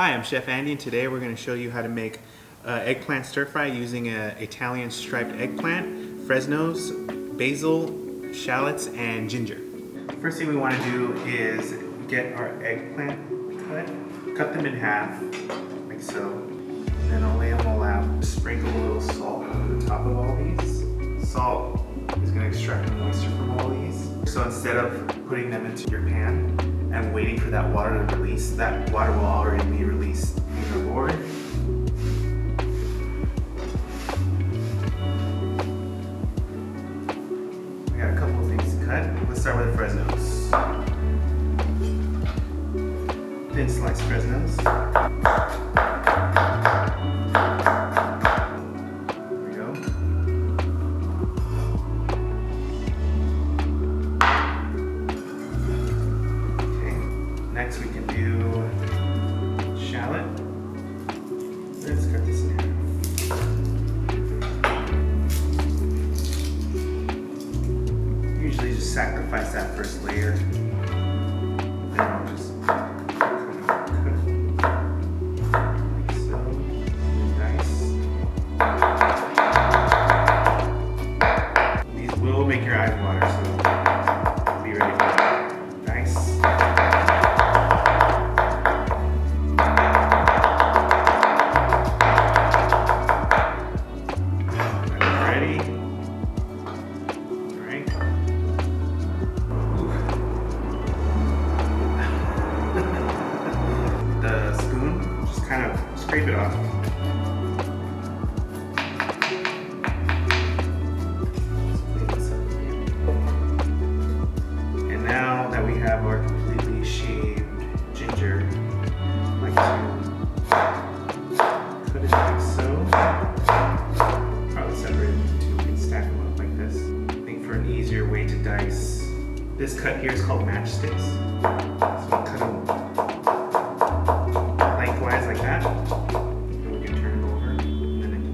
Hi, I'm Chef Andy, and today we're going to show you how to make eggplant stir fry using an Italian striped eggplant, freshness, basil, shallots, and ginger. First thing we want to do is get our eggplant cut them in half, like so, and then I'll lay them all out. Sprinkle a little salt over the top of all these. Salt is going to extract the moisture from all these. So instead of putting them into your pan and waiting for that water to release, that water will already be released in the board. We got a couple of things to cut. Let's start with the freshness. Thin sliced freshness. There we go. Next we can do shallot. Let's cut this in half. Usually just sacrifice that first layer. Then I'll just cut like so. Nice. These will make your eyes water, so be ready for that. Nice. The spoon, just kind of scrape it off. And now that we have our completely shaved ginger, I like to cut it like so. Probably separate it into two and stack them up like this. I think for an easier way to dice, this cut here is called matchsticks. So we cut them lengthwise like that. Then we can turn it over and then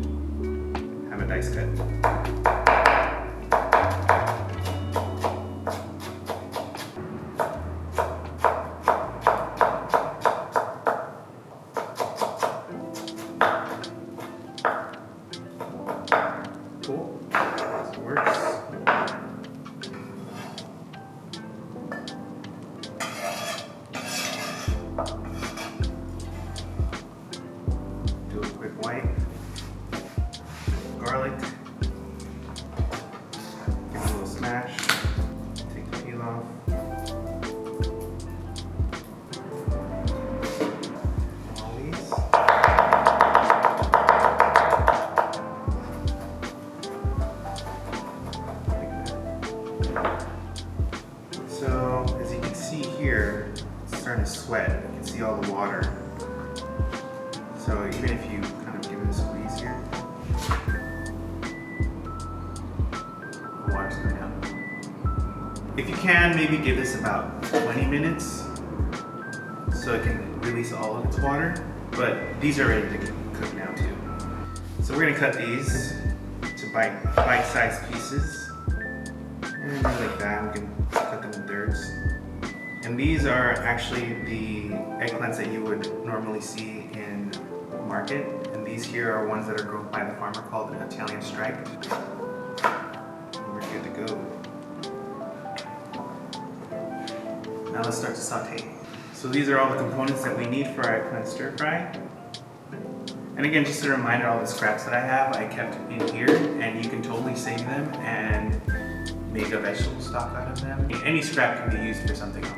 have a dice cut. Cool. This works. Do a quick wipe. Garlic. Give it a little smash. Take the peel off. All these. So, as you can see here, it's starting to sweat. You can see all the water. So even if you kind of give it a squeeze here, the water's coming out. If you can, maybe give this about 20 minutes so it can release all of its water. But these are ready to cook now too. So we're gonna cut these to bite-sized pieces. And like that, we can cut them in thirds. And these are actually the eggplants that you would normally see in the market. And these here are ones that are grown by the farmer called an Italian striped. And we're good to go. Now let's start to saute. So these are all the components that we need for our eggplant stir fry. And again, just a reminder, all the scraps that I have, I kept in here, and you can totally save them and make a vegetable stock out of them. Any scrap can be used for something else.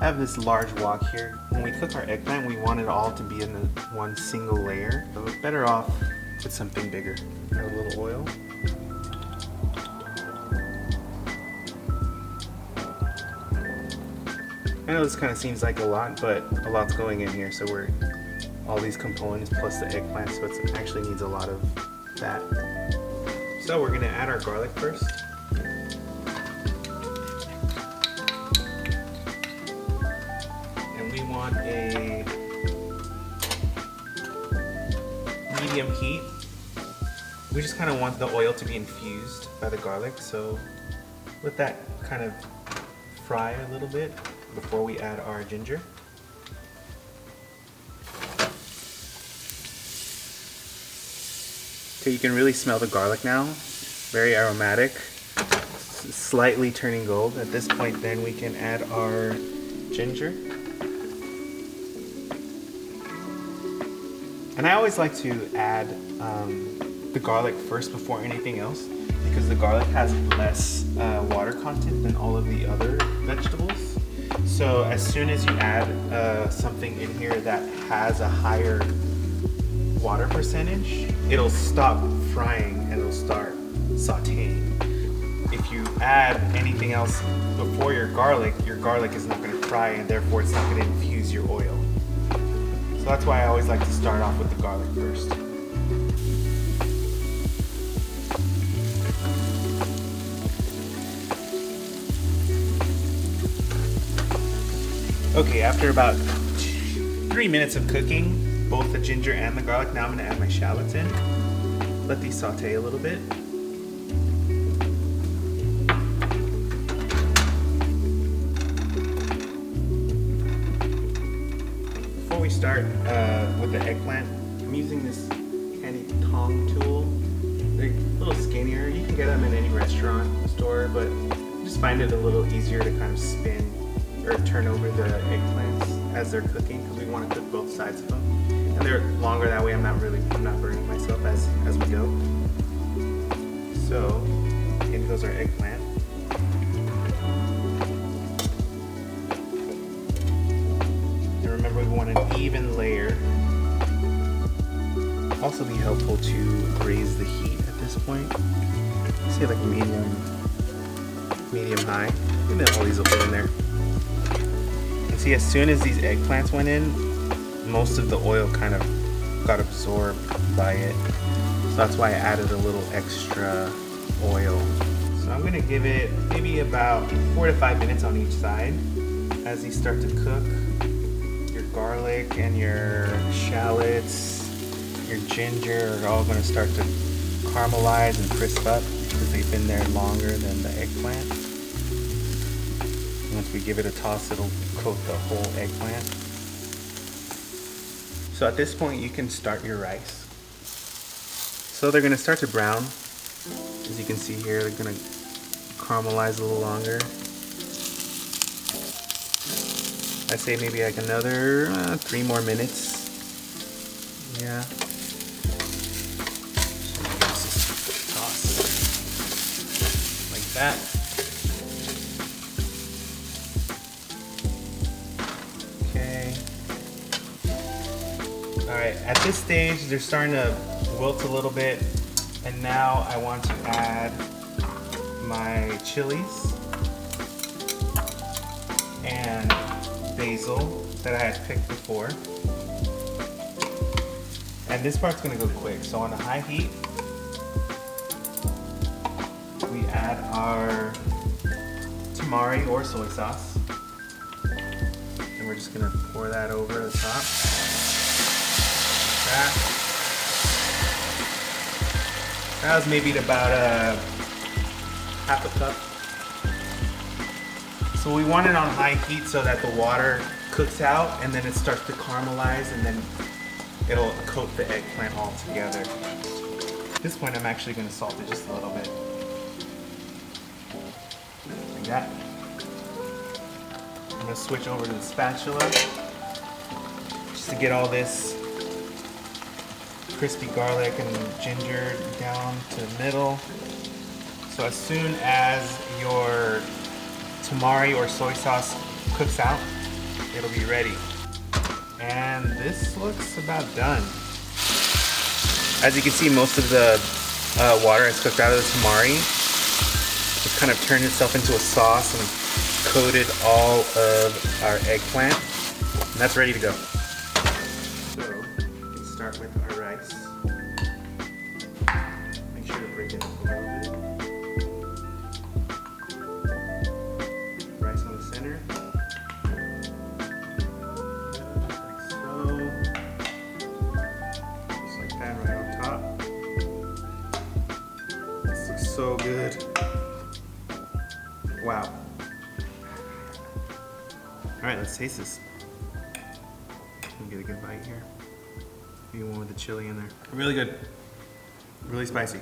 I have this large wok here. When we cook our eggplant, we want it all to be in the one single layer. So we're better off with something bigger. Add a little oil. I know this kind of seems like a lot, but a lot's going in here. So we're all these components plus the eggplant, so it actually needs a lot of that. So we're gonna add our garlic first. We want a medium heat. We just kind of want the oil to be infused by the garlic, so let that kind of fry a little bit before we add our ginger. Okay, you can really smell the garlic now. Very aromatic, slightly turning gold. At this point then we can add our ginger. And I always like to add the garlic first before anything else because the garlic has less water content than all of the other vegetables. So as soon as you add something in here that has a higher water percentage, it'll stop frying and it'll start sauteing. If you add anything else before your garlic is not going to fry and therefore it's not going to infuse your oil. So that's why I always like to start off with the garlic first. Okay, after about 3 minutes of cooking, both the ginger and the garlic, now I'm gonna add my shallots in. Let these saute a little bit. Before we start with the eggplant, I'm using this handy tong tool. They're a little skinnier. You can get them in any restaurant store, but I just find it a little easier to kind of spin or turn over the eggplants as they're cooking because we want to cook both sides of them. And they're longer that way. I'm not burning myself as we go. So in goes our eggplant. And remember, we want an even layer. Also be helpful to raise the heat at this point. Say like medium high, and then all these will go in there. And see, as soon as these eggplants went in, most of the oil kind of got absorbed by it. So that's why I added a little extra oil. So I'm gonna give it maybe about 4 to 5 minutes on each side. As these start to cook, your garlic and your shallots, your ginger are all gonna start to caramelize and crisp up because they've been there longer than the eggplant. Once we give it a toss, it'll coat the whole eggplant. So at this point, you can start your rice. So they're gonna start to brown. As you can see here, they're gonna caramelize a little longer. I'd say maybe like another 3 more minutes. Yeah. Toss like that. Alright, at this stage they're starting to wilt a little bit, and now I want to add my chilies and basil that I had picked before. And this part's gonna go quick, so on a high heat we add our tamari or soy sauce, and we're just gonna pour that over the top. That was maybe about half a cup. So we want it on high heat so that the water cooks out and then it starts to caramelize and then it'll coat the eggplant all together. At this point I'm actually going to salt it just a little bit. Like that. I'm going to switch over to the spatula just to get all this crispy garlic and ginger down to the middle. So as soon as your tamari or soy sauce cooks out, it'll be ready. And this looks about done. As you can see, most of the water has cooked out of the tamari. It's kind of turned itself into a sauce and coated all of our eggplant. And that's ready to go. So, let's start with our rice. Make sure to break it up a little bit. Rice on the center. Like so. Just like that right on top. This looks so good. Wow. Alright, let's taste this. Let me get a good bite here. Maybe one with the chili in there. Really good. Really spicy.